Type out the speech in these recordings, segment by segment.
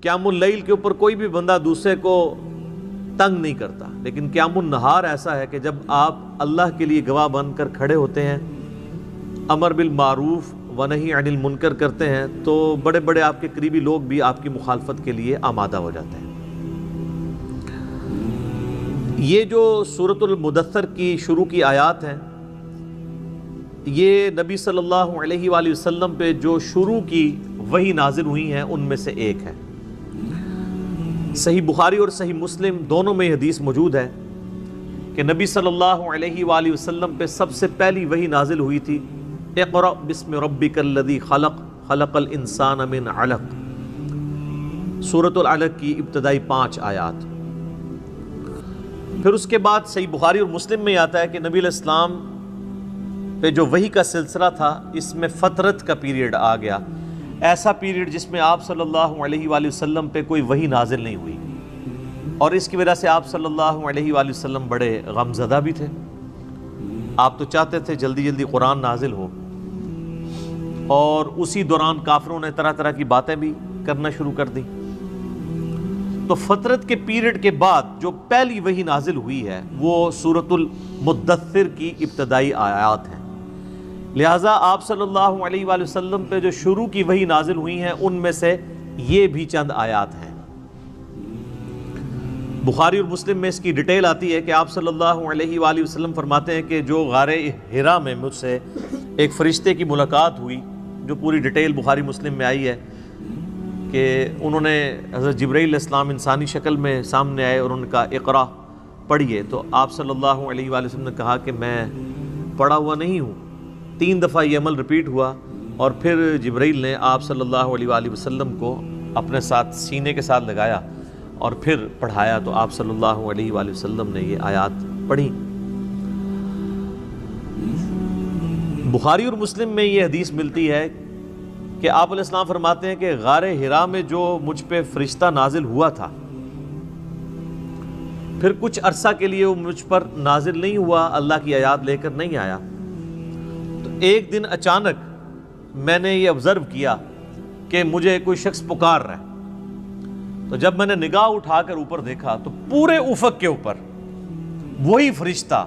قیام اللیل کے اوپر کوئی بھی بندہ دوسرے کو تنگ نہیں کرتا، لیکن قیام النہار ایسا ہے کہ جب آپ اللہ کے لیے گواہ بن کر کھڑے ہوتے ہیں، امر بالمعروف و نہی عن المنکر کرتے ہیں، تو بڑے بڑے آپ کے قریبی لوگ بھی آپ کی مخالفت کے لیے آمادہ ہو جاتے ہیں۔ یہ جو سورۃ المدثر کی شروع کی آیات ہیں، یہ نبی صلی اللہ علیہ وآلہ وسلم پہ جو شروع کی وحی نازل ہوئی ہیں ان میں سے ایک ہے۔ صحیح بخاری اور صحیح مسلم دونوں میں یہ حدیث موجود ہے کہ نبی صلی اللہ علیہ وآلہ وسلم پہ سب سے پہلی وحی نازل ہوئی تھی، اقرأ بسم ربک الذی خلق خلق الانسان من علق، سورۃ العلق کی ابتدائی 5 آیات۔ پھر اس کے بعد صحیح بخاری اور مسلم میں آتا ہے کہ نبی علیہ السلام پہ جو وحی کا سلسلہ تھا، اس میں فترت کا پیریڈ آ گیا، ایسا پیریڈ جس میں آپ صلی اللہ علیہ وآلہ وسلم پہ کوئی وحی نازل نہیں ہوئی، اور اس کی وجہ سے آپ صلی اللہ علیہ وآلہ وسلم بڑے غم زدہ بھی تھے۔ آپ تو چاہتے تھے جلدی جلدی قرآن نازل ہو، اور اسی دوران کافروں نے طرح طرح کی باتیں بھی کرنا شروع کر دی۔ تو فترت کے پیریڈ کے بعد جو پہلی وحی نازل ہوئی ہے وہ سورۃ المدثر کی ابتدائی آیات ہیں، لہٰذا آپ صلی اللہ علیہ وآلہ وسلم پہ جو شروع کی وحی نازل ہوئی ہیں ان میں سے یہ بھی چند آیات ہیں۔ بخاری اور مسلم میں اس کی ڈیٹیل آتی ہے کہ آپ صلی اللہ علیہ وآلہ وسلم فرماتے ہیں کہ جو غار حرا میں مجھ سے ایک فرشتے کی ملاقات ہوئی، جو پوری ڈیٹیل بخاری مسلم میں آئی ہے کہ انہوں نے حضرت جبرائیل علیہ السلام انسانی شکل میں سامنے آئے اور انہوں نے کہا اقرا پڑھیے، تو آپ صلی اللہ علیہ وآلہ وسلم نے کہا کہ میں پڑھا ہوا نہیں ہوں۔ 3 دفعہ یہ عمل ریپیٹ ہوا، اور پھر جبرائیل نے آپ صلی اللہ علیہ وآلہ وسلم کو اپنے ساتھ سینے کے ساتھ لگایا اور پھر پڑھایا، تو آپ صلی اللہ علیہ وآلہ وسلم نے یہ آیات پڑھی۔ بخاری اور مسلم میں یہ حدیث ملتی ہے کہ آپ علیہ السلام فرماتے ہیں کہ غار حرا میں جو مجھ پہ فرشتہ نازل ہوا تھا، پھر کچھ عرصہ کے لیے وہ مجھ پر نازل نہیں ہوا، اللہ کی آیات لے کر نہیں آیا۔ تو ایک دن اچانک میں نے یہ آبزرو کیا کہ مجھے کوئی شخص پکار رہا ہے، تو جب میں نے نگاہ اٹھا کر اوپر دیکھا تو پورے افق کے اوپر وہی فرشتہ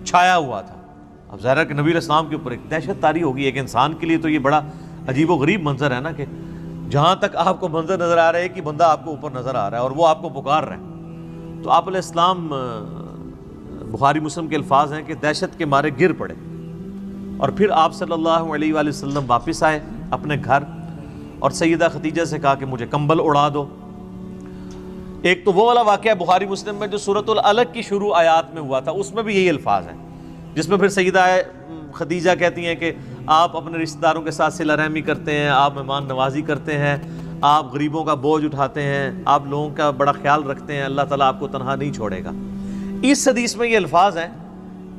چھایا ہوا تھا۔ اب ظاہر ہے کہ نبی علیہ السلام کے اوپر ایک دہشت طاری ہوگی، ایک انسان کے لیے تو یہ بڑا عجیب و غریب منظر ہے نا، کہ جہاں تک آپ کو منظر نظر آ رہا ہے کہ بندہ آپ کو اوپر نظر آ رہا ہے اور وہ آپ کو پکار رہا ہے۔ تو آپ علیہ السلام، بخاری مسلم کے الفاظ ہیں کہ دہشت کے مارے گر پڑے، اور پھر آپ صلی اللہ علیہ وآلہ وسلم واپس آئے اپنے گھر، اور سیدہ خدیجہ سے کہا کہ مجھے کمبل اڑا دو۔ ایک تو وہ والا واقعہ بخاری مسلم میں جو سورۃ العلق کی شروع آیات میں ہوا تھا، اس میں بھی یہی الفاظ ہیں، جس میں پھر سیدہ خدیجہ کہتی ہیں کہ آپ اپنے رشتہ داروں کے ساتھ صلہ رحمی کرتے ہیں، آپ مہمان نوازی کرتے ہیں، آپ غریبوں کا بوجھ اٹھاتے ہیں، آپ لوگوں کا بڑا خیال رکھتے ہیں، اللہ تعالیٰ آپ کو تنہا نہیں چھوڑے گا۔ اس حدیث میں یہ الفاظ ہیں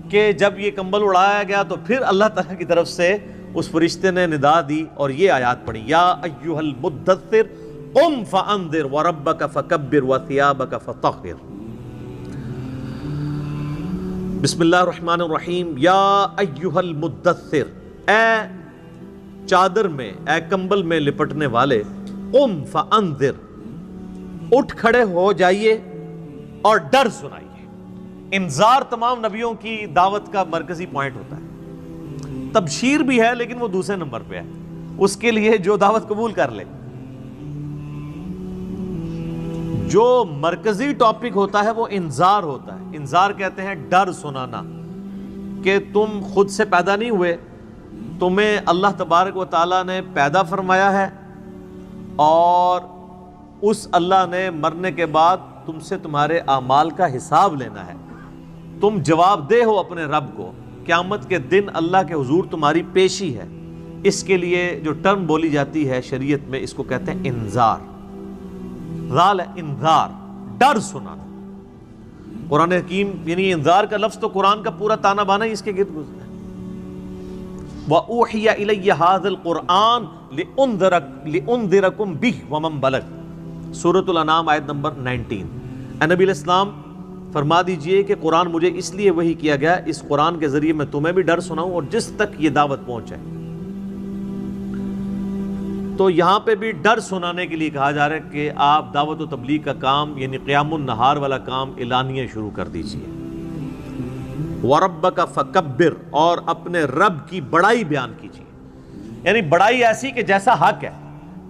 کہ جب یہ کمبل اڑایا گیا تو پھر اللہ تعالیٰ کی طرف سے اس فرشتے نے ندا دی اور یہ آیات پڑھی، یا ایھا المدثر قم فانذر وربک فکبر وثیابک فطہر۔ بسم اللہ الرحمن الرحیم، یا ایھا المدثر، اے چادر میں، اے کمبل میں لپٹنے والے، قم فانذر، اٹھ کھڑے ہو جائیے اور ڈر سنائیے۔ انذار تمام نبیوں کی دعوت کا مرکزی پوائنٹ ہوتا ہے، تبشیر بھی ہے لیکن وہ دوسرے نمبر پہ ہے، اس کے لیے جو دعوت قبول کر لے۔ جو مرکزی ٹاپک ہوتا ہے وہ انذار ہوتا ہے۔ انذار کہتے ہیں ڈر سنانا، کہ تم خود سے پیدا نہیں ہوئے، تمہیں اللہ تبارک و تعالیٰ نے پیدا فرمایا ہے، اور اس اللہ نے مرنے کے بعد تم سے تمہارے اعمال کا حساب لینا ہے، تم جواب دہ ہو اپنے رب کو، قیامت کے دن اللہ کے حضور تمہاری پیشی ہے۔ اس کے لیے جو ٹرم بولی جاتی ہے شریعت میں، اس کو کہتے ہیں انذار۔ ذال انذار، ڈر سنانا۔ قرآن حکیم یعنی انذار کا لفظ تو قرآن کا پورا تانا بانا ہی اس کے گرد گزرا ہے۔ وَأُوحِيَ إِلَيَّ هَذَا الْقُرْآنُ لِأُنذِرَكُمْ بِهِ وَمَنْ بَلَغَ، سورۃ الانعام آیت نمبر 19۔ اے نبی علیہ السلام فرما دیجئے کہ قرآن مجھے اس لیے وحی کیا گیا، اس قرآن کے ذریعے میں تمہیں بھی ڈر سناؤں اور جس تک یہ دعوت پہنچے۔ تو یہاں پہ بھی ڈر سنانے کے لیے کہا جا رہا ہے کہ آپ دعوت و تبلیغ کا کام یعنی قیام النہار والا کام اعلانیہ شروع کر دیجئے. وَرَبَّكَ فَكَبِّرْ، اور اپنے رب کی بڑائی بیان کیجیے. یعنی بڑائی ایسی کہ جیسا حق ہے.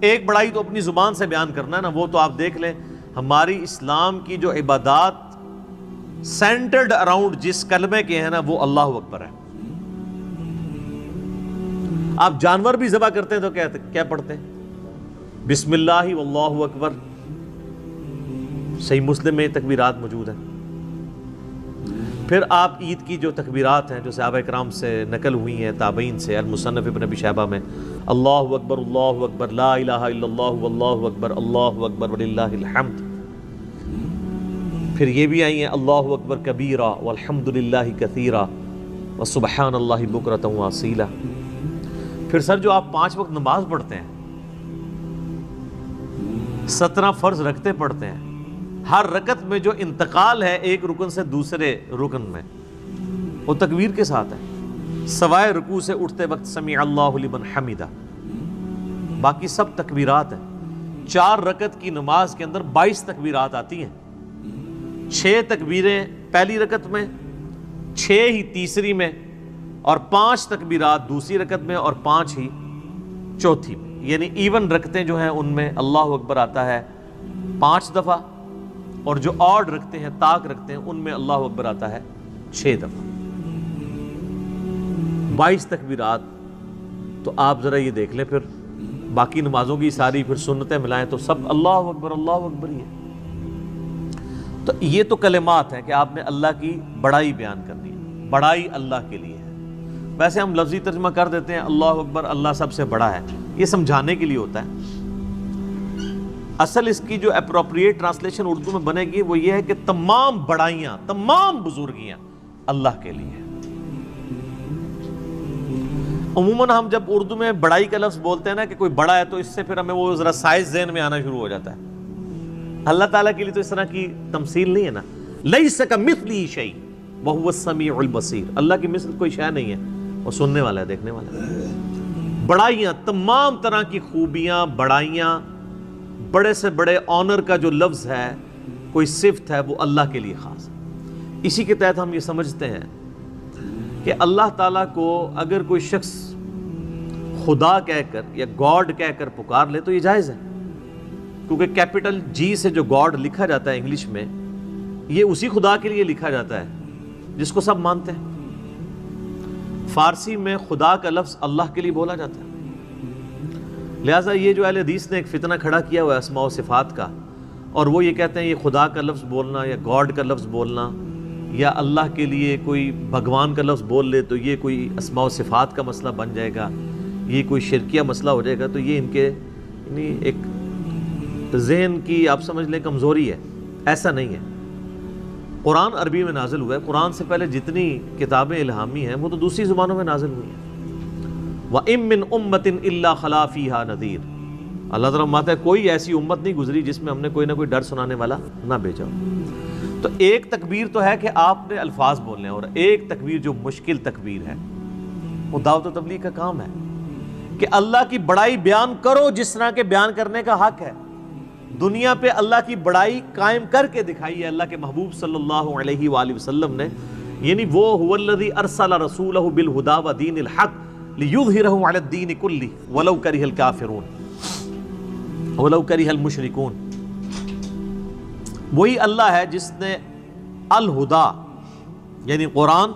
ایک بڑائی تو اپنی زبان سے بیان کرنا ہے نا، وہ تو آپ دیکھ لیں ہماری اسلام کی جو عبادات سینٹرڈ اراؤنڈ جس کلمے کے ہیں نا وہ اللہ اکبر ہے. آپ جانور بھی ذبح کرتے ہیں تو کیا پڑھتے ہیں؟ بسم اللہ واللہ اکبر. صحیح مسلم میں تکبیرات موجود ہیں. پھر آپ عید کی جو تکبیرات ہیں جو صحابہ کرام سے نقل ہوئی ہیں، تابعین سے، المصنف ابن ابی شیبہ میں اللہ اکبر لا الہ الا اللہ واللہ اکبر وللہ الحمد. پھر یہ بھی آئی ہیں اللہ اکبر کبیرہ والحمد للہ کثیرہ وسبحان اللہ بکرۃ واصیلہ. پھر سر جو آپ 5 وقت نماز پڑھتے ہیں، 17 فرض رکھتے پڑھتے ہیں، ہر رکعت میں جو انتقال ہے ایک رکن سے دوسرے رکن میں وہ تکبیر کے ساتھ ہے، سوائے رکوع سے اٹھتے وقت سمیع اللہ لمن حمدہ. باقی سب تکبیرات ہیں. 4 رکعت کی نماز کے اندر 22 تکبیرات آتی ہیں. 6 تکبیریں پہلی رکعت میں، 6 ہی تیسری میں، اور 5 تکبیرات دوسری رکعت میں اور 5 ہی چوتھی میں. یعنی ایون رکعتیں جو ہیں ان میں اللہ اکبر آتا ہے 5 دفعہ، اور جو آڈ رکھتے ہیں، طاق رکھتے ہیں، ان میں اللہ اکبر آتا ہے 6 دفعہ. 22 تکبیرات. تو آپ ذرا یہ دیکھ لیں پھر باقی نمازوں کی ساری پھر سنتیں ملائیں تو سب اللہ اکبر ہی ہے. تو یہ تو کلمات ہیں کہ آپ نے اللہ کی بڑائی بیان کرنی ہے. بڑائی اللہ کے لیے ہے. ویسے ہم لفظی ترجمہ کر دیتے ہیں اللہ اکبر، اللہ سب سے بڑا ہے، یہ سمجھانے کے لیے ہوتا ہے. اصل اس کی جو اپروپریٹ ٹرانسلیشن اردو میں بنے گی وہ یہ ہے کہ تمام بڑائیاں، تمام بزرگیاں اللہ کے لیے ہیں. عموماً ہم جب اردو میں بڑائی کا لفظ بولتے ہیں نا کہ کوئی بڑا ہے تو اس سے پھر ہمیں وہ ذرا سائز ذہن میں آنا شروع ہو جاتا ہے. اللہ تعالیٰ کے لیے تو اس طرح کی تمثیل نہیں ہے نا. لیس کمثلہ شیء وہو السمیع البصیر. اللہ کی مثل کوئی شے نہیں ہے، وہ سننے والا ہے، دیکھنے والا ہے. بڑائیاں، تمام طرح کی خوبیاں، بڑائیاں، بڑے سے بڑے آنر کا جو لفظ ہے، کوئی صفت ہے، وہ اللہ کے لیے خاص ہے. اسی کے تحت ہم یہ سمجھتے ہیں کہ اللہ تعالیٰ کو اگر کوئی شخص خدا کہہ کر یا گاڈ کہہ کر پکار لے تو یہ جائز ہے، کیونکہ کیپٹل جی سے جو گاڈ لکھا جاتا ہے انگلش میں، یہ اسی خدا کے لیے لکھا جاتا ہے جس کو سب مانتے ہیں. فارسی میں خدا کا لفظ اللہ کے لیے بولا جاتا ہے. لہٰذا یہ جو اہل حدیث نے ایک فتنہ کھڑا کیا ہوا ہے اسماء و صفات کا، اور وہ یہ کہتے ہیں یہ خدا کا لفظ بولنا یا گاڈ کا لفظ بولنا یا اللہ کے لیے کوئی بھگوان کا لفظ بول لے تو یہ کوئی اسماء و صفات کا مسئلہ بن جائے گا، یہ کوئی شرکیہ مسئلہ ہو جائے گا. تو یہ ان کے یعنی ایک ذہن کی آپ سمجھ لیں کمزوری ہے. ایسا نہیں ہے. قرآن عربی میں نازل ہوا ہے. قرآن سے پہلے جتنی کتابیں الہامی ہیں وہ تو دوسری زبانوں میں نازل ہوئی ہیں. وَإِن مِّنْ أُمَّةٍ إِلَّا خَلَا فِيهَا نَذِيرٌ. اللہ تعالیٰ فرماتا ہے کوئی ایسی امت نہیں گزری جس میں ہم نے کوئی نہ کوئی ڈر سنانے والا نہ بھیجا ہو. تو ایک تکبیر تو ہے کہ آپ نے الفاظ بولنے ہیں، اور ایک تکبیر جو مشکل تکبیر ہے وہ دعوت و تبلیغ کا کام ہے کہ اللہ کی بڑائی بیان کرو جس طرح کے بیان کرنے کا حق ہے. دنیا پہ اللہ کی بڑائی قائم کر کے دکھائی ہے اللہ کے محبوب صلی اللہ علیہ وآلہ وسلم نے. یعنی وہ هو الذی ارسل رسولہ بالہدی ودین الحق لیظہرہ علی الدین کلہ ولو کرہ الکافرون ولو کرہ المشرکون. وہی اللہ ہے جس نے الہدی یعنی قرآن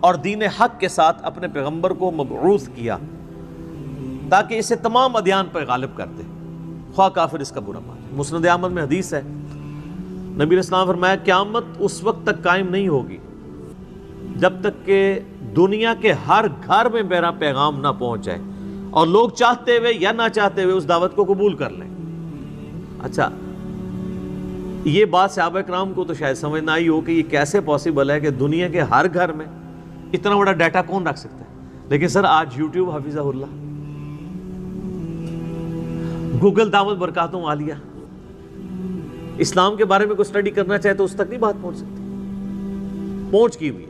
اور دین حق کے ساتھ اپنے پیغمبر کو مبعوث کیا تاکہ اسے تمام ادیان پر غالب کر دے، خواہ کافر اس کا برا مانے. مسند احمد میں حدیث ہے، نبی علیہ السلام فرمایا قیامت اس وقت تک قائم نہیں ہوگی جب تک کہ دنیا کے ہر گھر میں میرا پیغام نہ پہنچ جائے اور لوگ چاہتے ہوئے یا نہ چاہتے ہوئے اس دعوت کو قبول کر لیں. اچھا، یہ بات صحابہ کرام کو تو شاید سمجھ نہ آئی ہو کہ یہ کیسے پاسبل ہے کہ دنیا کے ہر گھر میں اتنا بڑا ڈیٹا کون رکھ سکتا ہے. لیکن سر آج یوٹیوب حفظہ اللہ، گوگل دعوت برکاتوں عالیہ، اسلام کے بارے میں کوئی اسٹڈی کرنا چاہے تو اس تک نہیں بات پہنچ سکتی. پہنچ کی ہوئی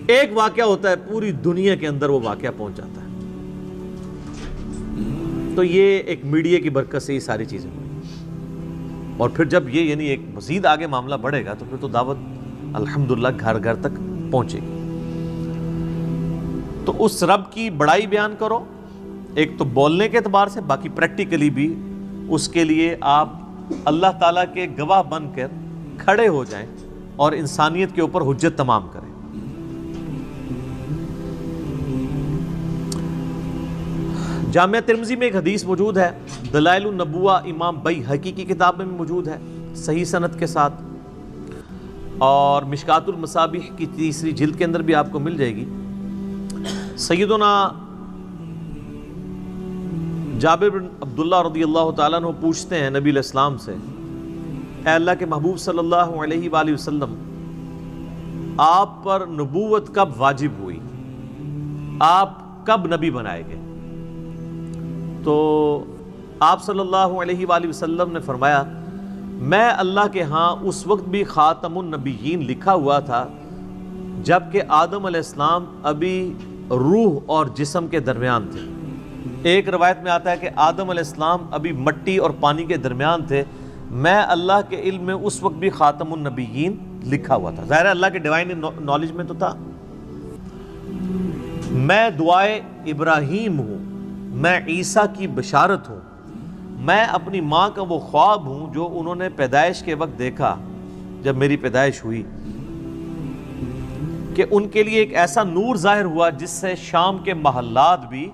ایک واقعہ ہوتا ہے پوری دنیا کے اندر وہ واقعہ پہنچ جاتا ہے. تو یہ ایک میڈیا کی برکت سے یہ ساری چیزیں ہوئی. اور پھر جب یہ یعنی ایک مزید آگے معاملہ بڑھے گا تو پھر تو دعوت الحمدللہ گھر گھر تک پہنچے گی. تو اس رب کی بڑائی بیان کرو، ایک تو بولنے کے اعتبار سے، باقی پریکٹیکلی بھی اس کے لیے آپ اللہ تعالیٰ کے گواہ بن کر کھڑے ہو جائیں اور انسانیت کے اوپر حجت تمام کریں. جامعہ ترمذی میں ایک حدیث موجود ہے، دلائل النبوہ امام بیہقی کی کتاب میں موجود ہے صحیح سند کے ساتھ، اور مشکات المصابیح کی 3 جلد کے اندر بھی آپ کو مل جائے گی. سیدنا جابر بن عبداللہ رضی اللہ تعالیٰ عنہ پوچھتے ہیں نبی علیہ السلام سے، اے اللہ کے محبوب صلی اللہ علیہ وآلہ وسلم، آپ پر نبوت کب واجب ہوئی؟ آپ کب نبی بنائے گئے؟ تو آپ صلی اللہ علیہ وآلہ وسلم نے فرمایا، میں اللہ کے ہاں اس وقت بھی خاتم النبیین لکھا ہوا تھا جبکہ آدم علیہ السلام ابھی روح اور جسم کے درمیان تھے. ایک روایت میں آتا ہے کہ آدم علیہ السلام ابھی مٹی اور پانی کے درمیان تھے، میں اللہ کے علم میں اس وقت بھی خاتم النبیین لکھا ہوا تھا. ظاہر ہے اللہ کے ڈیوائن نالج میں تو تھا. میں دعائے ابراہیم ہوں، میں عیسیٰ کی بشارت ہوں، میں اپنی ماں کا وہ خواب ہوں جو انہوں نے پیدائش کے وقت دیکھا جب میری پیدائش ہوئی، کہ ان کے لیے ایک ایسا نور ظاہر ہوا جس سے شام کے محلات بھی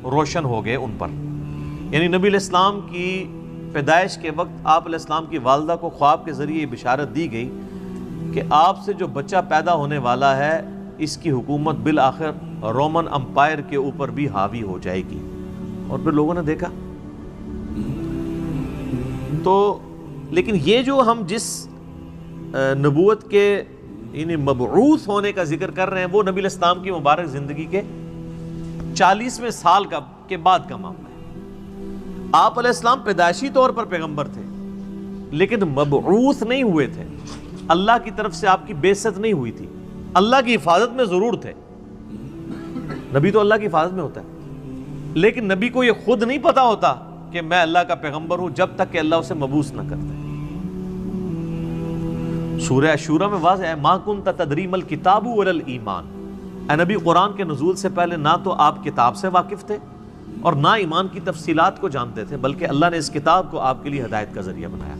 روشن ہو گئے ان پر. یعنی نبی علیہ السلام کی پیدائش کے وقت آپ علیہ السلام کی والدہ کو خواب کے ذریعے یہ بشارت دی گئی کہ آپ سے جو بچہ پیدا ہونے والا ہے اس کی حکومت بالآخر رومن امپائر کے اوپر بھی حاوی ہو جائے گی. اور پھر لوگوں نے دیکھا. تو لیکن یہ جو ہم جس نبوت کے یعنی مبعوث ہونے کا ذکر کر رہے ہیں وہ نبی علیہ السلام کی مبارک زندگی کے 40ویں سال کے بعد کا معاملہ ہے. آپ علیہ السلام پیدائشی طور پر پیغمبر تھے لیکن مبعوث نہیں ہوئے تھے. اللہ کی طرف سے آپ کی بعثت نہیں ہوئی تھی. اللہ کی حفاظت میں ضرور تھے. نبی تو اللہ کی حفاظت میں ہوتا ہے، لیکن نبی کو یہ خود نہیں پتا ہوتا کہ میں اللہ کا پیغمبر ہوں جب تک کہ اللہ اسے مبعوث نہ کرتا ہے. سورہ شورى میں واضح ہے، ما کنت تدری ما الکتاب ولا الایمان. اے نبی، قرآن کے نزول سے پہلے نہ تو آپ کتاب سے واقف تھے اور نہ ایمان کی تفصیلات کو جانتے تھے، بلکہ اللہ نے اس کتاب کو آپ کے لیے ہدایت کا ذریعہ بنایا.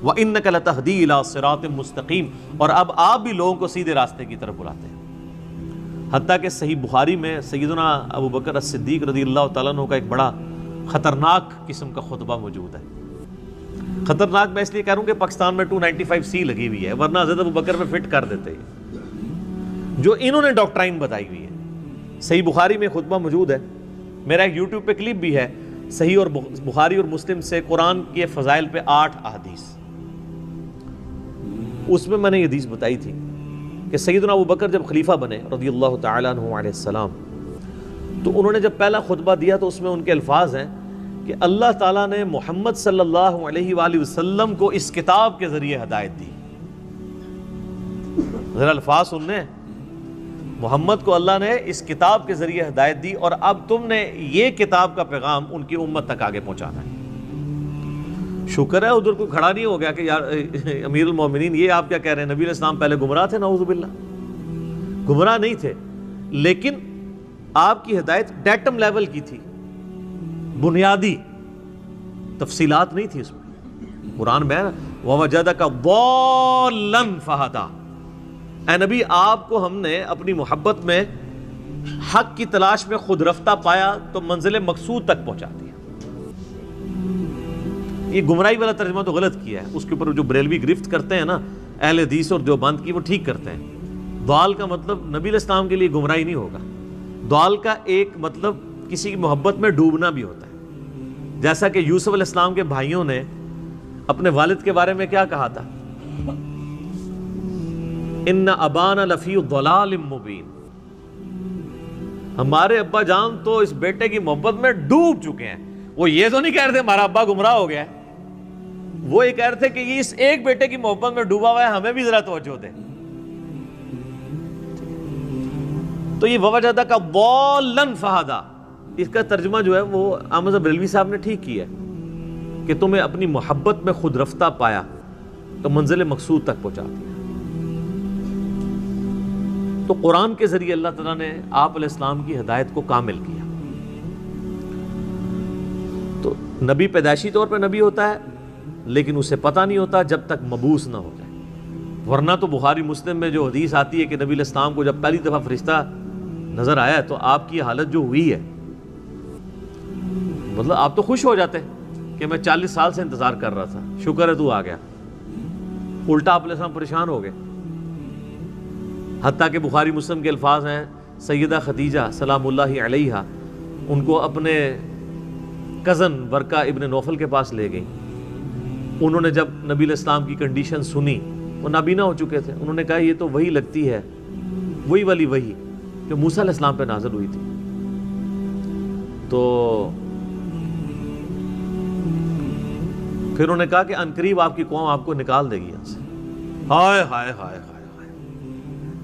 وَإِنَّكَ لَتَهْدِي إِلَىٰ صِرَاطٍ مُسْتَقِيمٍ. اور اب آپ بھی لوگوں کو سیدھے راستے کی طرف بلاتے ہیں. حتیٰ کہ صحیح بخاری میں سیدنا ابو بکر الصدیق رضی اللہ تعالیٰ عنہ کا ایک بڑا خطرناک قسم کا خطبہ موجود ہے. خطرناک میں اس لیے کہہ رہا ہوں کہ پاکستان میں 295C لگی ہوئی ہے، ورنہ حضرت ابو بکر میں فٹ کر دیتے ہیں جو انہوں نے ڈاکٹرائن بتائی ہوئی ہے. صحیح بخاری میں خطبہ موجود ہے، میرا ایک یوٹیوب پہ کلپ بھی ہے، صحیح اور بخاری اور مسلم سے قرآن کے فضائل پہ 8 احادیث. اس میں میں نے یہ حدیث بتائی تھی کہ سیدنا ابو بکر جب خلیفہ بنے رضی اللہ تعالیٰ عنہ علیہ السلام، تو انہوں نے جب پہلا خطبہ دیا تو اس میں ان کے الفاظ ہیں کہ اللہ تعالیٰ نے محمد صلی اللہ علیہ وآلہ وسلم کو اس کتاب کے ذریعے ہدایت دی. ذرا الفاظ سننے، محمد کو اللہ نے اس کتاب کے ذریعے ہدایت دی اور اب تم نے یہ کتاب کا پیغام ان کی امت تک آگے پہنچانا ہے. شکر ہے ادھر کوئی کھڑا نہیں ہو گیا کہ یار امیر المومنین یہ آپ کیا کہہ رہے ہیں، نبی علیہ السلام پہلے گمراہ تھے. نعوذ باللہ، گمراہ نہیں تھے، لیکن آپ کی ہدایت ڈیٹم لیول کی تھی، بنیادی تفصیلات نہیں تھی اس میں. قرآن میں وَوَجَدَكَ ضَالًّا فَهَدَىٰ. اے نبی، آپ کو ہم نے اپنی محبت میں حق کی تلاش میں خود رفتہ پایا تو منزل مقصود تک پہنچا دیا. یہ گمراہی والا ترجمہ تو غلط کیا ہے، اس کے اوپر جو بریلوی گرفت کرتے ہیں نا اہل حدیث اور دیوبند کی، وہ ٹھیک کرتے ہیں. ضال کا مطلب نبی علیہ السلام کے لیے گمراہی نہیں ہوگا. ضال کا ایک مطلب کسی کی محبت میں ڈوبنا بھی ہوتا ہے. جیسا کہ یوسف علیہ السلام کے بھائیوں نے اپنے والد کے بارے میں کیا کہا تھا، ان ابانا لفی ضلال مبین. ہمارے ابا جان تو اس بیٹے کی محبت میں ڈوب چکے ہیں. وہ یہ تو نہیں کہہ رہے تھے ہمارا ابا گمراہ ہو گیا ہے، وہ یہ کہہ رہے تھے کہ یہ اس ایک بیٹے کی محبت میں ڈوبا ہوا ہے، ہمیں بھی ذرا توجہ دے. تو یہ وَوَجَدَكَ ضَالًّا فَهَدَىٰ، اس کا ترجمہ جو ہے وہ احمد بریلوی صاحب نے ٹھیک کیا ہے کہ تمہیں اپنی محبت میں خود رفتہ پایا تو منزل مقصود تک پہنچا دیا۔ تو قرآن کے ذریعے اللہ تعالیٰ نے آپ علیہ السلام کی ہدایت کو کامل کیا۔ تو نبی پیدائشی طور پہ نبی ہوتا ہے لیکن اسے پتہ نہیں ہوتا جب تک مبعوث نہ ہو جائے، ورنہ تو بخاری مسلم میں جو حدیث آتی ہے کہ نبی علیہ السلام کو جب پہلی دفعہ فرشتہ نظر آیا تو آپ کی حالت جو ہوئی ہے، مطلب آپ تو خوش ہو جاتے کہ میں 40 سال سے انتظار کر رہا تھا، شکر ہے تو آ گیا۔ الٹا آپ علیہ السلام پریشان ہو گئے، حتیٰ کہ بخاری مسلم کے الفاظ ہیں سیدہ خدیجہ سلام اللہ علیہا ان کو اپنے کزن ورقہ ابن نوفل کے پاس لے گئیں۔ انہوں نے جب نبی علیہ السلام کی کنڈیشن سنی، وہ نابینا ہو چکے تھے، انہوں نے کہا یہ تو وہی لگتی ہے، وہی والی وہی جو موسیٰ علیہ السلام پہ نازل ہوئی تھی۔ تو پھر انہوں نے کہا کہ عنقریب آپ کی قوم آپ کو نکال دے گی یہاں سے۔ ہائے ہائے ہائے ہائے ہائے،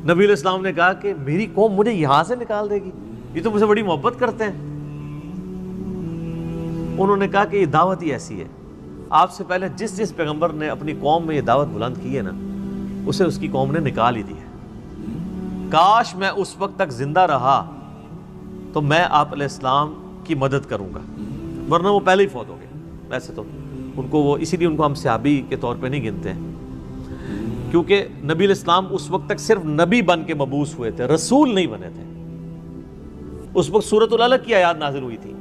نبی علیہ السلام نے کہا کہ میری قوم مجھے یہاں سے نکال دے گی، یہ تو مجھ سے بڑی محبت کرتے ہیں۔ انہوں نے کہا کہ یہ دعوت ہی ایسی ہے، آپ سے پہلے جس جس پیغمبر نے اپنی قوم میں یہ دعوت بلند کی ہے نا، اسے اس کی قوم نے نکال ہی دی ہے۔ کاش میں اس وقت تک زندہ رہا تو میں آپ علیہ السلام کی مدد کروں گا، ورنہ وہ پہلے ہی فوت ہو گئے۔ ویسے تو ان کو وہ اسی لیے ان کو ہم صحابی کے طور پہ نہیں گنتے ہیں، کیونکہ نبی علیہ السلام اس وقت تک صرف نبی بن کے مبعوث ہوئے تھے، رسول نہیں بنے تھے۔ اس وقت سورۃ العلق کی آیات نازل ہوئی تھی،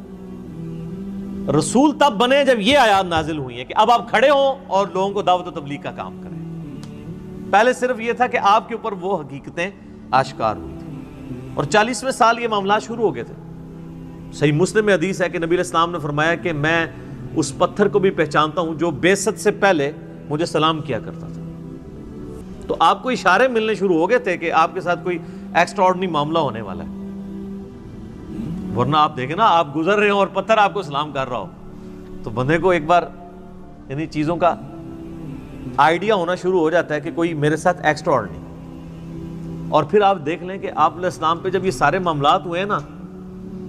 رسول تب بنے جب یہ آیات نازل ہوئی ہیں کہ اب آپ کھڑے ہوں اور لوگوں کو دعوت و تبلیغ کا کام کریں۔ پہلے صرف یہ تھا کہ آپ کے اوپر وہ حقیقتیں آشکار ہوئی تھیں، اور 40ویں سال یہ معاملات شروع ہو گئے تھے۔ صحیح مسلم میں حدیث ہے کہ نبی علیہ السلام نے فرمایا کہ میں اس پتھر کو بھی پہچانتا ہوں جو بعثت سے پہلے مجھے سلام کیا کرتا تھا۔ تو آپ کو اشارے ملنے شروع ہو گئے تھے کہ آپ کے ساتھ کوئی ایکسٹرا آرڈنری معاملہ ہونے والا ہے، ورنہ آپ دیکھیں نا آپ گزر رہے ہو اور پتھر آپ کو سلام کر رہا ہو تو بندے کو ایک بار انہی چیزوں کا آئیڈیا ہونا شروع ہو جاتا ہے کہ کوئی میرے ساتھ ایکسٹرا آرڈنری۔ اور پھر آپ دیکھ لیں کہ آپ علیہ السلام پہ جب یہ سارے معاملات ہوئے ہیں نا،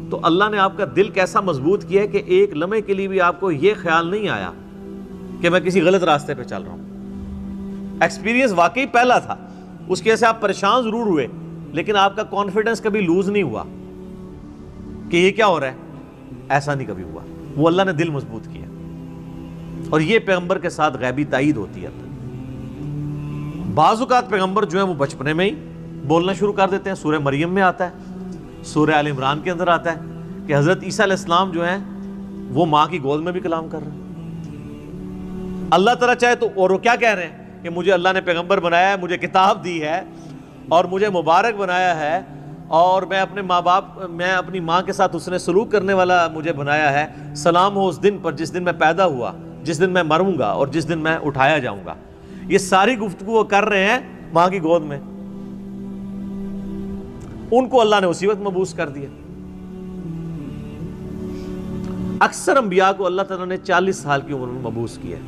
تو اللہ نے آپ کا دل کیسا مضبوط کیا ہے کہ ایک لمحے کے لیے بھی آپ کو یہ خیال نہیں آیا کہ میں کسی غلط راستے پہ چل رہا ہوں۔ ایکسپیرینس واقعی پہلا تھا، اس کی وجہ سے آپ پریشان ضرور ہوئے، لیکن آپ کا کانفیڈنس کبھی لوز نہیں ہوا کہ یہ کیا ہو رہا ہے، ایسا نہیں کبھی ہوا۔ وہ اللہ نے دل مضبوط کیا، اور یہ پیغمبر کے ساتھ غیبی تائید ہوتی ہے۔ بعض اوقات پیغمبر جو ہیں وہ بچپنے میں ہی بولنا شروع کر دیتے ہیں، سورہ مریم میں آتا ہے، سورہ آل عمران کے اندر آتا ہے کہ حضرت عیسیٰ علیہ السلام جو ہیں وہ ماں کی گود میں بھی کلام کر رہے ہیں۔ اللہ تعالیٰ چاہے تو، اور وہ کیا کہہ رہے ہیں کہ مجھے اللہ نے پیغمبر بنایا ہے، مجھے کتاب دی ہے اور مجھے مبارک بنایا ہے، اور میں اپنے ماں باپ، میں اپنی ماں کے ساتھ اس نے سلوک کرنے والا مجھے بنایا ہے۔ سلام ہو اس دن پر جس دن میں پیدا ہوا، جس دن میں مروں گا اور جس دن میں اٹھایا جاؤں گا۔ یہ ساری گفتگو وہ کر رہے ہیں ماں کی گود میں، ان کو اللہ نے اسی وقت مبعوث کر دیا۔ اکثر انبیاء کو اللہ تعالیٰ نے 40 سال کی عمر میں مبعوث کیا ہے،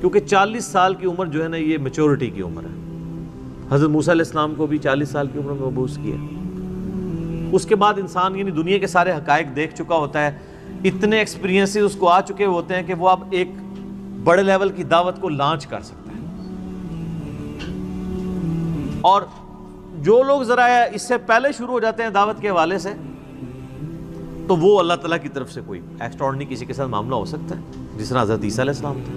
کیونکہ 40 سال کی عمر جو ہے نا یہ میچورٹی کی عمر ہے۔ حضرت موسیٰ علیہ السلام کو بھی 40 سال کی عمر میں مبعوث کیا۔ اس کے بعد انسان یعنی دنیا کے سارے حقائق دیکھ چکا ہوتا ہے، اتنے ایکسپیرینسز اس کو آ چکے ہوتے ہیں کہ وہ اب ایک بڑے لیول کی دعوت کو لانچ کر سکتا ہے۔ اور جو لوگ ذرا اس سے پہلے شروع ہو جاتے ہیں دعوت کے حوالے سے، تو وہ اللہ تعالیٰ کی طرف سے کوئی ایکسٹرا آرڈنری کسی کے ساتھ معاملہ ہو سکتا ہے، جس طرح حضرت عیسیٰ علیہ السلام تھے۔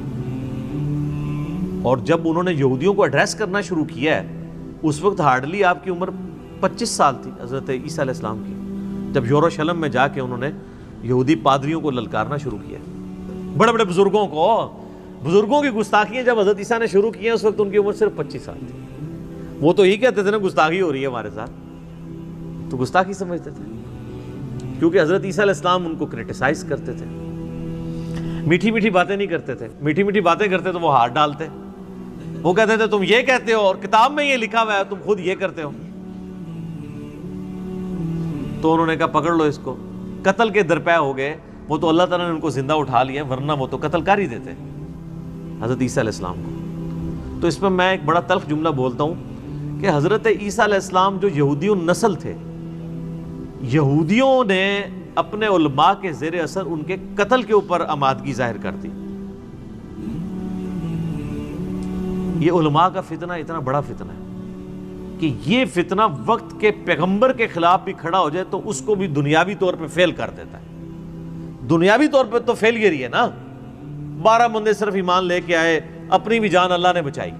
اور جب انہوں نے یہودیوں کو ایڈریس کرنا شروع کیا ہے، اس وقت ہارڈلی آپ کی عمر 25 سال تھی حضرت عیسیٰ علیہ السلام کی، جب یروشلم میں جا کے انہوں نے یہودی پادریوں کو للکارنا شروع کیا، بڑے بڑے بزرگوں کی گستاخیاں جب حضرت عیسیٰ نے شروع کی ہیں، اس وقت ان کی عمر صرف 25 سال تھی۔ وہ تو ہی کہتے تھے نا گستاخی ہو رہی ہے ہمارے ساتھ، تو گستاخی سمجھتے تھے، کیونکہ حضرت عیسیٰ علیہ السلام ان کو کرٹیسائز کرتے تھے، میٹھی میٹھی باتیں نہیں کرتے تھے، میٹھی میٹھی باتیں کرتے تو وہ ہاتھ ڈالتے، وہ کہتے تھے تم یہ کہتے ہو اور کتاب میں یہ لکھا ہوا ہے، تم خود یہ کرتے ہو۔ تو انہوں نے کہا پکڑ لو اس کو، قتل کے درپے ہو گئے۔ وہ تو اللہ تعالیٰ نے ان کو زندہ اٹھا لیا، ورنہ وہ تو قتل کر ہی دیتے حضرت عیسیٰ علیہ السلام کو۔ تو اس میں میں ایک بڑا تلخ جملہ بولتا ہوں کہ حضرت عیسیٰ علیہ السلام جو یہودیوں نسل تھے، یہودیوں نے اپنے علماء کے زیر اثر ان کے قتل کے اوپر آمادگی ظاہر کر دی. یہ علماء کا فتنہ اتنا بڑا فتنہ ہے کہ یہ فتنہ وقت کے پیغمبر کے خلاف بھی کھڑا ہو جائے تو اس کو بھی دنیاوی طور پہ فیل کر دیتا ہے. دنیاوی طور پہ تو فیل ہی ہے نا. 12 بندے صرف ایمان لے کے آئے, اپنی بھی جان اللہ نے بچائی.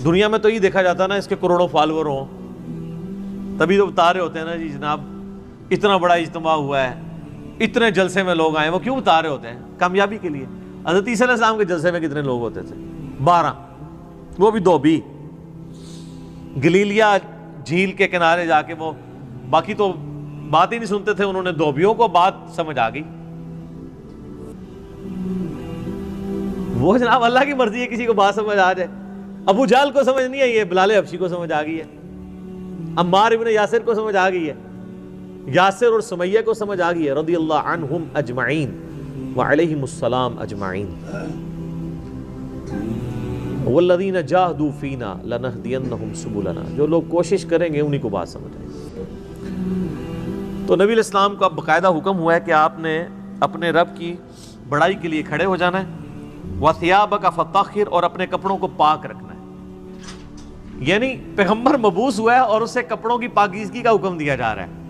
دنیا میں تو یہ دیکھا جاتا نا اس کے کروڑوں فالوور ہوں, تبھی تو بتا رہے ہوتے ہیں نا جی جناب اتنا بڑا اجتماع ہوا ہے, اتنے جلسے میں لوگ آئے. وہ کیوں بتا رہے ہوتے ہیں؟ کامیابی کے لیے. حضرت عیسیٰ علیہ السلام کے جلسے میں کتنے لوگ ہوتے تھے؟ 12, وہ بھی 2 بھی. گلیلیا جھیل کے کنارے جا کے, وہ باقی تو بات ہی نہیں سنتے تھے, انہوں نے 2 بیوں کو بات سمجھ آ گئی. وہ جناب اللہ کی مرضی ہے کسی کو بات سمجھ آ جائے. ابو جہل کو سمجھ نہیں آئی ہے, بلال حبشی کو سمجھ آ گئی ہے, عمار ابن یاسر کو سمجھ آ گئی ہے, یاسر اور سمیہ کو سمجھ آ گئی ہے, رضی اللہ عنہم اجمعین وعلیہم السلام اجمعین. والذین جاہدوا فینا لنہدینہم سبلنا, جو لوگ کوشش کریں گے انہی کو بات سمجھ آئے. تو نبی علیہ السلام کا باقاعدہ حکم ہوا ہے کہ آپ نے اپنے رب کی بڑائی کے لیے کھڑے ہو جانا ہے. وَثِيَابَكَ فَطَهِّرْ, اور اپنے کپڑوں کو پاک رکھنا ہے. یعنی پیغمبر مبعوث ہوا ہے اور اسے کپڑوں کی پاکیزگی کا حکم دیا جا رہا ہے.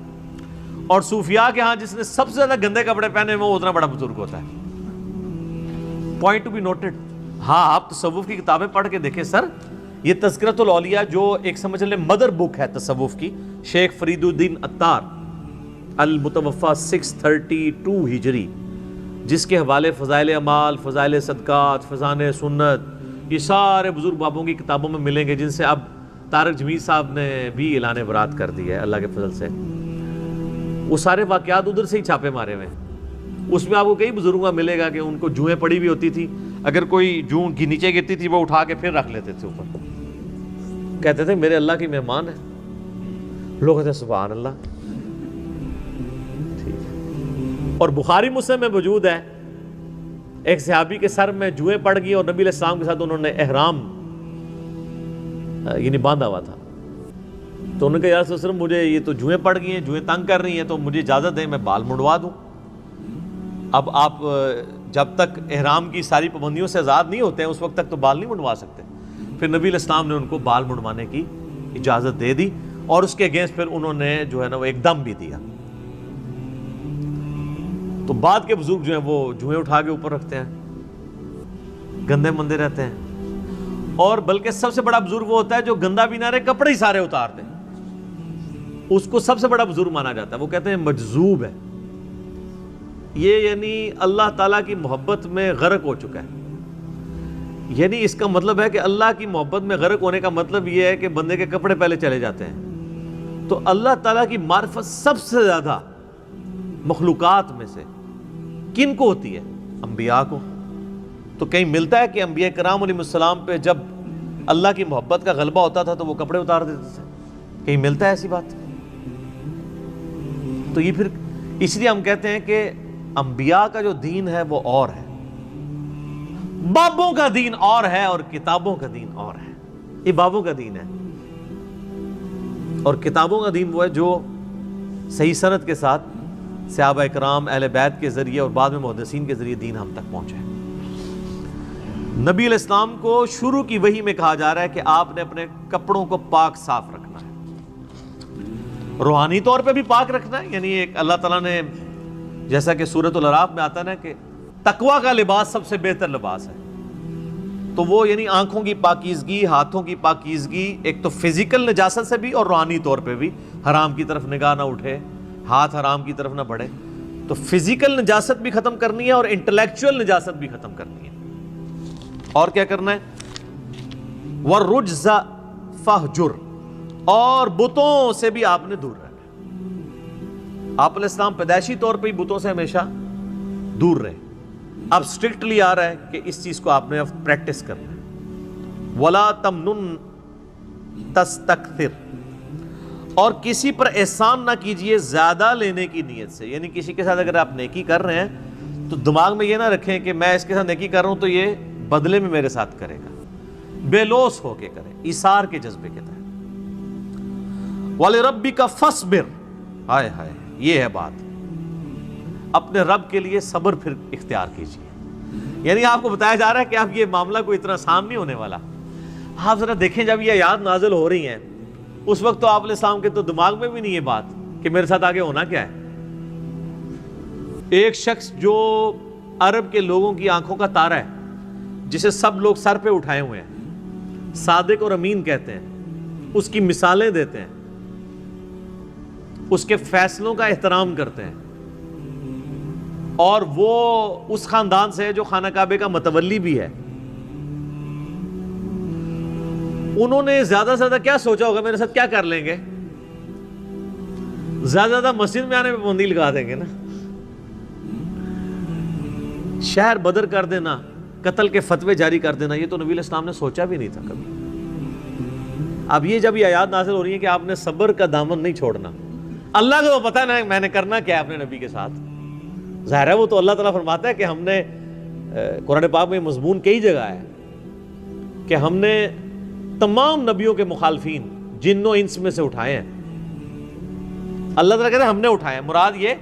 اور صوفیاء کے ہاں جس نے سب سے زیادہ گندے کپڑے پہنے وہ اتنا بڑا بزرگ ہوتا ہے. Point to be noted. ہاں آپ تصوف کی کتابیں پڑھ کے دیکھیں سر, یہ تذکرۃ الاولیاء جو ایک سمجھ لیں مدر بک ہے تصوف کی, شیخ فرید الدین عطار المتوفی 632 ہجری, جس کے حوالے فضائل اعمال, فضائل صدقات, فضائل سنت, یہ سارے بزرگ بابوں کی کتابوں میں ملیں گے, جن سے اب طارق جمیل صاحب نے بھی اعلان برات کر دی ہے اللہ کے فضل سے. وہ سارے واقعات ادھر سے ہی چھاپے مارے ہوئے ہیں. اس میں آپ کو کئی بزرگوں کا ملے گا کہ ان کو جوئیں پڑی بھی ہوتی تھی, اگر کوئی جوں کی نیچے گرتی تھی وہ اٹھا کے پھر رکھ لیتے تھے اوپر, کہتے تھے میرے اللہ کی مہمان ہے. لوگ کہتے ہیں سبحان اللہ. اور بخاری مسلم میں موجود ہے ایک صحابی کے سر میں جوئیں پڑ گئی اور نبی علیہ السلام کے ساتھ انہوں نے احرام یعنی باندھا ہوا تھا. تو انہوں نے کہا یا رسول اللہ مجھے یہ تو جوئیں پڑ گئی ہیں, جوئیں تنگ کر رہی ہیں, تو مجھے اجازت دیں میں بال منڈوا دوں. اب آپ جب تک احرام کی ساری پابندیوں سے آزاد نہیں ہوتے ہیں اس وقت تک تو بال نہیں منڈوا سکتے. پھر نبی علیہ السلام نے ان کو بال منڈوانے کی اجازت دے دی اور اس کے اگینسٹ پھر انہوں نے جو ہے نا وہ ایک دم بھی دیا. تو بعد کے بزرگ جو ہیں وہ جوئیں اٹھا کے اوپر رکھتے ہیں, گندے مندے رہتے ہیں. اور بلکہ سب سے بڑا بزرگ وہ ہوتا ہے جو گندا بھی نہ رہے, کپڑے ہی سارے اتار دے, اس کو سب سے بڑا بزرگ مانا جاتا ہے. وہ کہتے ہیں مجذوب ہے یہ, یعنی اللہ تعالیٰ کی محبت میں غرق ہو چکا ہے. یعنی اس کا مطلب ہے کہ اللہ کی محبت میں غرق ہونے کا مطلب یہ ہے کہ بندے کے کپڑے پہلے چلے جاتے ہیں. تو اللہ تعالیٰ کی معرفت سب سے زیادہ مخلوقات میں سے کن کو ہوتی ہے؟ انبیاء کو. تو کہیں ملتا ہے کہ انبیاء کرام علیہ السلام پہ جب اللہ کی محبت کا غلبہ ہوتا تھا تو وہ کپڑے اتار دیتے تھے؟ کہیں ملتا ہے ایسی بات؟ تو یہ پھر اس لیے ہم کہتے ہیں کہ انبیاء کا جو دین ہے وہ اور ہے, بابوں کا دین اور ہے اور کتابوں کا دین اور ہے. یہ بابوں کا دین ہے اور کتابوں کا دین وہ ہے جو صحیح سند کے ساتھ صحابہ اکرام اہل بیت کے ذریعے اور بعد میں محدثین کے ذریعے دین ہم تک پہنچا ہے. نبی علیہ السلام کو شروع کی وحی میں کہا جا رہا ہے کہ آپ نے اپنے کپڑوں کو پاک صاف رکھنا ہے, روحانی طور پہ بھی پاک رکھنا ہے. یعنی ایک اللہ تعالیٰ نے جیسا کہ سورۃ الاعراف میں آتا ہے نا کہ تقویٰ کا لباس سب سے بہتر لباس ہے, تو وہ یعنی آنکھوں کی پاکیزگی, ہاتھوں کی پاکیزگی, ایک تو فزیکل نجاست سے بھی اور روحانی طور پہ بھی, حرام کی طرف نگاہ نہ اٹھے, ہاتھ حرام کی طرف نہ بڑھے. تو فزیکل نجاست بھی ختم کرنی ہے اور انٹلیکچوئل نجاست بھی ختم کرنی ہے. اور کیا کرنا ہے؟ وَالرُّجْزَ فَاهْجُرْ, اور بتوں سے بھی آپ نے دور رہنا ہے. آپ علیہ السلام پیدائشی طور پہ ہی بتوں سے ہمیشہ دور رہے. اب اسٹرکٹلی آ رہا ہے کہ اس چیز کو آپ نے اب پریکٹس کرنا ہے. وَلَا تَمْنُن تَسْتَكْثِرْ, اور کسی پر احسان نہ کیجئے زیادہ لینے کی نیت سے. یعنی کسی کے ساتھ اگر آپ نیکی کر رہے ہیں تو دماغ میں یہ نہ رکھیں کہ میں اس کے ساتھ نیکی کر رہا ہوں تو یہ بدلے میں میرے ساتھ کرے گا. بے لوث ہو کے کریں, ایثار کے جذبے کے تحت. وَلِرَبِّكَ فَاصْبِرْ, ہائے ہائے یہ ہے بات. اپنے رب کے لیے صبر پھر اختیار کیجیے. یعنی آپ کو بتایا جا رہا ہے کہ اب یہ معاملہ کوئی اتنا آسان نہیں ہونے والا. آپ ذرا دیکھیں جب یہ آیات نازل ہو رہی ہیں اس وقت تو آپ علیہ السلام کے تو دماغ میں بھی نہیں یہ بات کہ میرے ساتھ آگے ہونا کیا ہے. ایک شخص جو عرب کے لوگوں کی آنکھوں کا تارا ہے, جسے سب لوگ سر پہ اٹھائے ہوئے ہیں, صادق اور امین کہتے ہیں, اس کی مثالیں دیتے ہیں, اس کے فیصلوں کا احترام کرتے ہیں, اور وہ اس خاندان سے ہے جو خانہ کعبے کا متولی بھی ہے. انہوں نے زیادہ سے زیادہ کیا سوچا ہوگا میرے ساتھ کیا کر لیں گے؟ زیادہ زیادہ مسجد میں آنے پہ پابندی لگا دیں گے نا. شہر بدر کر دینا, قتل کے فتوے جاری کر دینا, یہ تو نبی علیہ السلام نے سوچا بھی نہیں تھا کبھی. اب یہ جب یہ آیات نازل ہو رہی ہیں کہ آپ نے صبر کا دامن نہیں چھوڑنا, اللہ کو تو پتہ ہے نا میں نے کرنا کیا ہے اپنے نبی کے ساتھ. ظاہر ہے وہ تو اللہ تعالیٰ فرماتا ہے کہ ہم نے قرآن پاک میں مضمون کئی جگہ ہے کہ ہم نے تمام نبیوں کے مخالفین جن و انس میں سے اٹھائے ہیں. اللہ تعالیٰ کہتے ہیں ہم نے اٹھائے ہیں. مراد یہ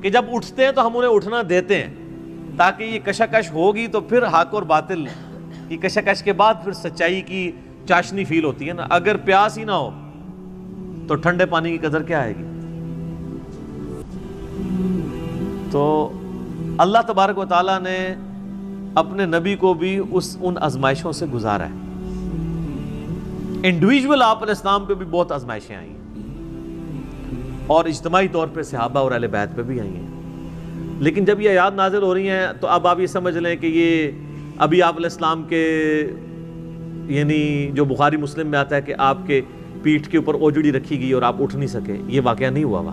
کہ جب اٹھتے ہیں تو ہم انہیں اٹھنا دیتے ہیں تاکہ یہ کشاکش ہوگی تو پھر حق اور باطل کی کشاکش کے بعد پھر سچائی کی چاشنی فیل ہوتی ہے نا. اگر پیاس ہی نہ ہو تو ٹھنڈے پانی کی قدر کیا آئے گی؟ تو اللہ تبارک و تعالیٰ نے اپنے نبی کو بھی ان آزمائشوں سے گزارا ہے. انڈیویجول آپ علیہ السلام پہ بھی بہت آزمائشیں آئی ہیں اور اجتماعی طور پہ صحابہ اور اہل بیت پہ بھی آئی ہیں. لیکن جب یہ آیات نازل ہو رہی ہیں تو اب آپ یہ سمجھ لیں کہ یہ ابھی آپ علیہ السلام کے یعنی جو بخاری مسلم میں آتا ہے کہ آپ کے پیٹھ کے اوپر اوجڑی رکھی گئی اور آپ اٹھ نہیں سکے, یہ واقعہ نہیں ہوا.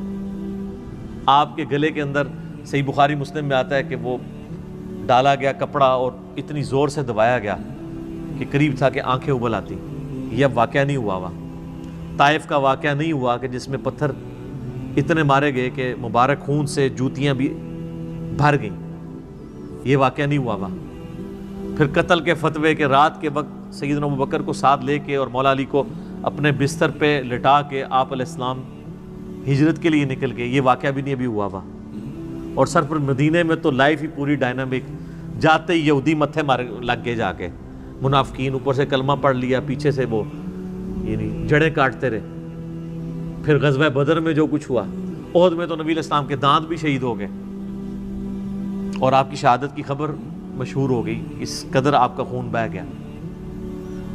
آپ کے گلے کے اندر صحیح بخاری مسلم میں آتا ہے کہ وہ ڈالا گیا کپڑا اور اتنی زور سے دبایا گیا کہ قریب تھا کہ آنکھیں ابل آتی. یہ اب واقعہ نہیں ہوا. طائف کا واقعہ نہیں ہوا کہ جس میں پتھر اتنے مارے گئے کہ مبارک خون سے جوتیاں بھی بھر گئیں. یہ واقعہ نہیں ہوا. پھر قتل کے فتوے کے رات کے وقت سیدنا ابوبکر کو ساتھ لے کے اور مولا علی کو اپنے بستر پہ لٹا کے آپ علیہ السلام ہجرت کے لیے نکل گئے. یہ واقعہ بھی نہیں ابھی ہوا. اور سر پر مدینے میں تو لائف ہی پوری ڈائنامک, جاتے ہی یہودی متھے مار لگ گئے, جا کے منافقین اوپر سے کلمہ پڑھ لیا, پیچھے سے وہ یعنی جڑیں کاٹتے رہے. پھر غزوہ بدر میں جو کچھ ہوا, احد میں تو نبی علیہ السلام کے دانت بھی شہید ہو گئے اور آپ کی شہادت کی خبر مشہور ہو گئی, اس قدر آپ کا خون بہہ گیا.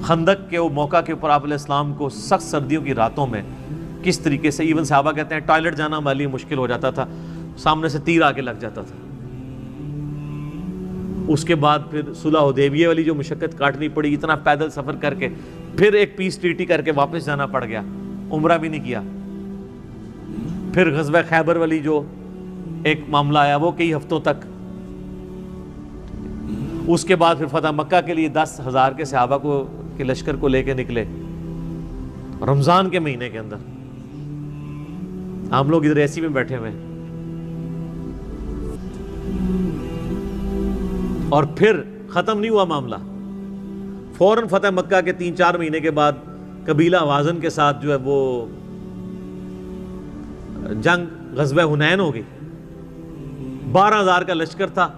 خندق کے وہ موقع کے اوپر آپ علیہ السلام کو سخت سردیوں کی راتوں میں کس طریقے سے ایون صحابہ کہتے ہیں ٹوائلٹ جانا ہمارے لیے مشکل ہو جاتا تھا, سامنے سے تیر آ کے لگ جاتا تھا. اس کے بعد پھر صلح حدیبیہ والی جو مشقت کاٹنی پڑی, اتنا پیدل سفر کر کے, پھر ایک پیس ٹریٹی کر کے واپس جانا پڑ گیا, عمرہ بھی نہیں کیا. پھر غزوہ خیبر والی جو ایک معاملہ آیا وہ کئی ہفتوں تک. اس کے بعد پھر فتح مکہ کے لیے 10,000 کے صحابہ کو کے لشکر کو لے کے نکلے رمضان کے مہینے کے اندر. ہم لوگ ادھر ایسی میں بیٹھے ہوئے ہیں. اور پھر ختم نہیں ہوا معاملہ, فوراً فتح مکہ کے 3-4 مہینے کے بعد قبیلہ حوازن کے ساتھ جو ہے وہ جنگ غزوہ حنین ہو گئی. 12,000 کا لشکر تھا.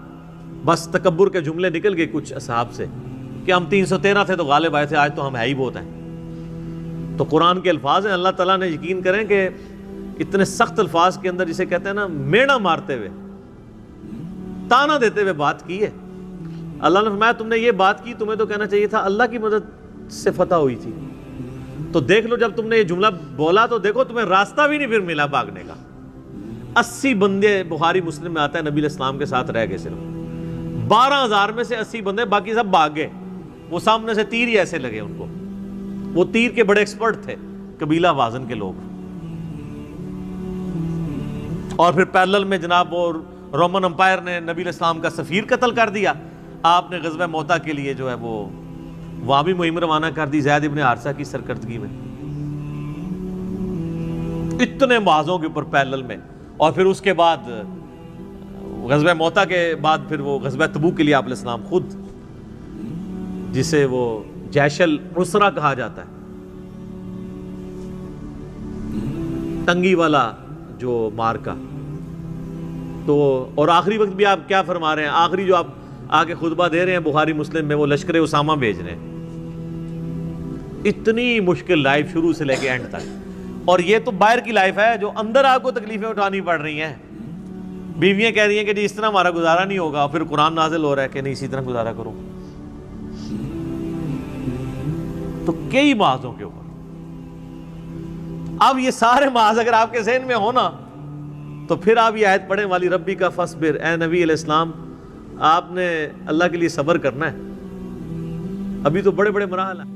بس تکبر کے جملے نکل گئے کچھ اصحاب سے کہ ہم 313 تھے تو غالب آئے تھے, آج تو ہم ہے ہی بہت ہیں. تو قرآن کے الفاظ ہیں, اللہ تعالیٰ نے یقین کریں کہ اتنے سخت الفاظ کے اندر جسے کہتے ہیں نا میڑا مارتے ہوئے, تانا دیتے ہوئے بات کی ہے. اللہ نے فرمایا تم نے یہ بات کی, تمہیں تو کہنا چاہیے تھا اللہ کی مدد سے فتح ہوئی تھی. تو دیکھ لو جب تم نے یہ جملہ بولا تو دیکھو تمہیں راستہ بھی نہیں پھر ملا بھاگنے کا. 80 بندے بخاری مسلم میں آتا ہے نبی علیہ السلام کے ساتھ رہ گئے. صرف 12,000 میں سے 80 بندے, باقی سب بھاگ گئے. وہ سامنے سے تیر ہی ایسے لگے ان کو. وہ تیر کے بڑے ایکسپرٹ تھے قبیلہ وازن کے لوگ. اور پھر پیرلل میں جناب وہ رومن امپائر نے نبی علیہ السلام کا سفیر قتل کر دیا. آپ نے غزوہ موتا کے لیے جو ہے وہ وہاں بھی مہم روانہ کر دی زید ابن حارثہ کی سرکردگی میں, اتنے معاذوں کے اوپر پیرلل میں. اور پھر اس کے بعد غزوہ موتا کے بعد پھر وہ غزوہ تبوک کے لیے آپ علیہ السلام خود, جسے وہ جیش العسرہ کہا جاتا ہے, تنگی والا جو مارکا, تو اور آخری وقت بھی آپ کیا فرما رہے ہیں؟ آخری جو آپ آگے خطبہ دے رہے ہیں بخاری مسلم میں، وہ لشکر اسامہ بھیج رہے ہیں۔ اتنی مشکل لائف شروع سے لے کے اینڈ تک، اور یہ تو باہر کی لائف ہے، جو اندر آپ کو تکلیفیں اٹھانی پڑ رہی ہیں۔ بیویاں کہہ رہی ہیں کہ جی اس طرح ہمارا گزارا نہیں ہوگا، پھر قرآن نازل ہو رہا ہے کہ نہیں اسی طرح گزارا کرو۔ تو کئی معاذوں کے اوپر، اب یہ سارے معاذ اگر آپ کے ذہن میں ہونا تو پھر آپ یہ آیت پڑھیں والی ربی کا فصبر، اے نبی علیہ السلام آپ نے اللہ کے لیے صبر کرنا ہے، ابھی تو بڑے بڑے مراحل ہیں۔